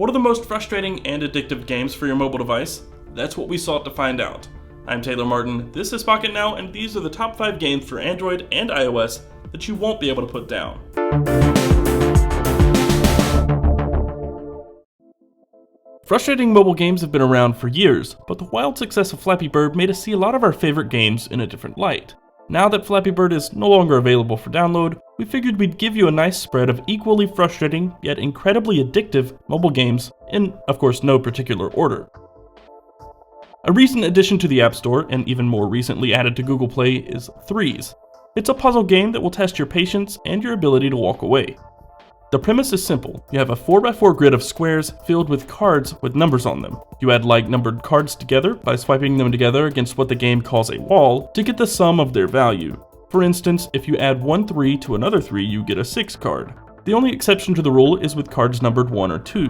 What are the most frustrating and addictive games for your mobile device? That's what we sought to find out. I'm Taylor Martin, this is Pocketnow, and these are the top 5 games for Android and iOS that you won't be able to put down. Frustrating mobile games have been around for years, but the wild success of Flappy Bird made us see a lot of our favorite games in a different light. Now that Flappy Bird is no longer available for download, we figured we'd give you a nice spread of equally frustrating, yet incredibly addictive mobile games in, of course, no particular order. A recent addition to the App Store, and even more recently added to Google Play, is Threes. It's a puzzle game that will test your patience and your ability to walk away. The premise is simple. You have a 4x4 grid of squares filled with cards with numbers on them. You add like-numbered cards together by swiping them together against what the game calls a wall to get the sum of their value. For instance, if you add one 3 to another 3, you get a 6 card. The only exception to the rule is with cards numbered 1 or 2.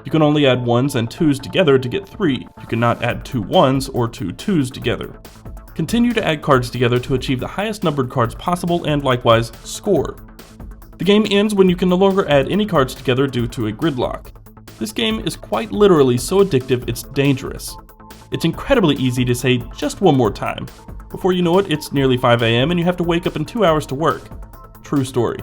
You can only add 1s and 2s together to get 3. You cannot add 2 1s or 2 2s together. Continue to add cards together to achieve the highest numbered cards possible and likewise score. The game ends when you can no longer add any cards together due to a gridlock. This game is quite literally so addictive it's dangerous. It's incredibly easy to say just one more time. Before you know it, it's nearly 5 AM and you have to wake up in 2 hours to work. True story.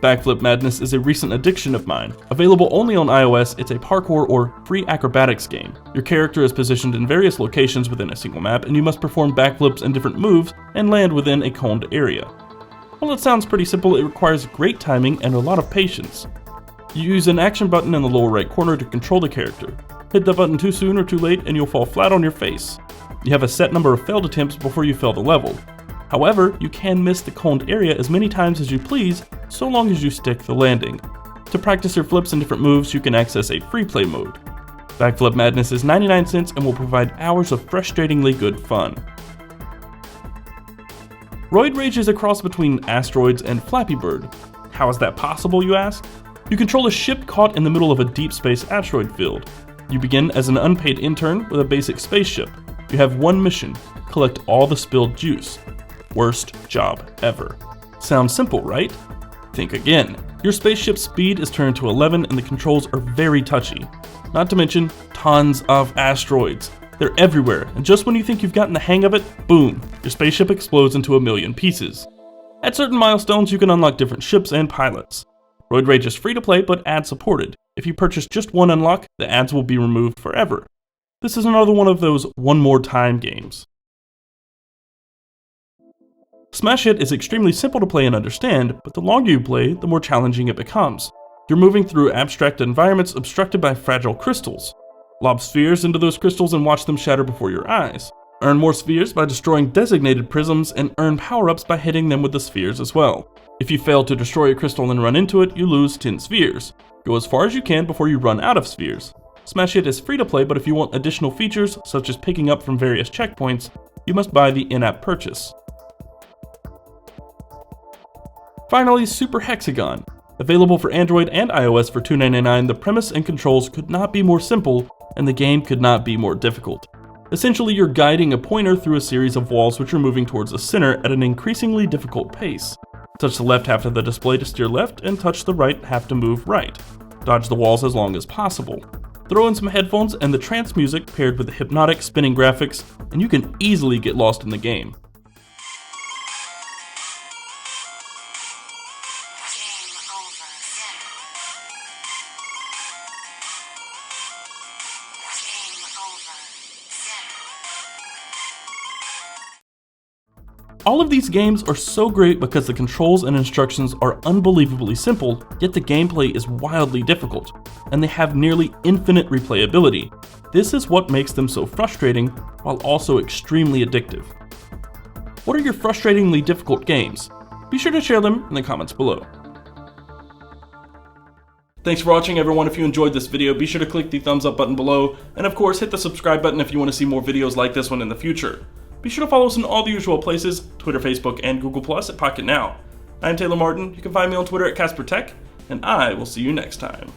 Backflip Madness is a recent addiction of mine. Available only on iOS, it's a parkour or free acrobatics game. Your character is positioned in various locations within a single map, and you must perform backflips and different moves and land within a coned area. While it sounds pretty simple, it requires great timing and a lot of patience. You use an action button in the lower right corner to control the character. Hit the button too soon or too late and you'll fall flat on your face. You have a set number of failed attempts before you fail the level. However, you can miss the coned area as many times as you please, so long as you stick the landing. To practice your flips and different moves, you can access a free play mode. Backflip Madness is 99 cents and will provide hours of frustratingly good fun. Roid Rage is a cross between Asteroids and Flappy Bird. How is that possible, you ask? You control a ship caught in the middle of a deep space asteroid field. You begin as an unpaid intern with a basic spaceship. You have one mission: collect all the spilled juice. Worst job ever. Sounds simple, right? Think again. Your spaceship's speed is turned to 11 and the controls are very touchy. Not to mention, tons of asteroids. They're everywhere, and just when you think you've gotten the hang of it, boom, your spaceship explodes into a million pieces. At certain milestones, you can unlock different ships and pilots. Roid Rage is free to play, but ad supported. If you purchase just one unlock, the ads will be removed forever. This is another one of those one more time games. Smash Hit is extremely simple to play and understand, but the longer you play, the more challenging it becomes. You're moving through abstract environments obstructed by fragile crystals. Lob spheres into those crystals and watch them shatter before your eyes. Earn more spheres by destroying designated prisms and earn power-ups by hitting them with the spheres as well. If you fail to destroy a crystal and run into it, you lose 10 spheres. Go as far as you can before you run out of spheres. Smash Hit is free to play, but if you want additional features, such as picking up from various checkpoints, you must buy the in-app purchase. Finally, Super Hexagon. Available for Android and iOS for $2.99, the premise and controls could not be more simple, and the game could not be more difficult. Essentially, you're guiding a pointer through a series of walls which are moving towards the center at an increasingly difficult pace. Touch the left half of the display to steer left, and touch the right half to move right. Dodge the walls as long as possible. Throw in some headphones and the trance music paired with the hypnotic spinning graphics, and you can easily get lost in the game. All of these games are so great because the controls and instructions are unbelievably simple, yet the gameplay is wildly difficult, and they have nearly infinite replayability. This is what makes them so frustrating, while also extremely addictive. What are your frustratingly difficult games? Be sure to share them in the comments below. Thanks for watching, everyone. If you enjoyed this video, be sure to click the thumbs up button below, and of course hit the subscribe button if you want to see more videos like this one in the future. Be sure to follow us in all the usual places, Twitter, Facebook, and Google Plus at Pocketnow. I'm Taylor Martin. You can find me on Twitter at CasperTech, and I will see you next time.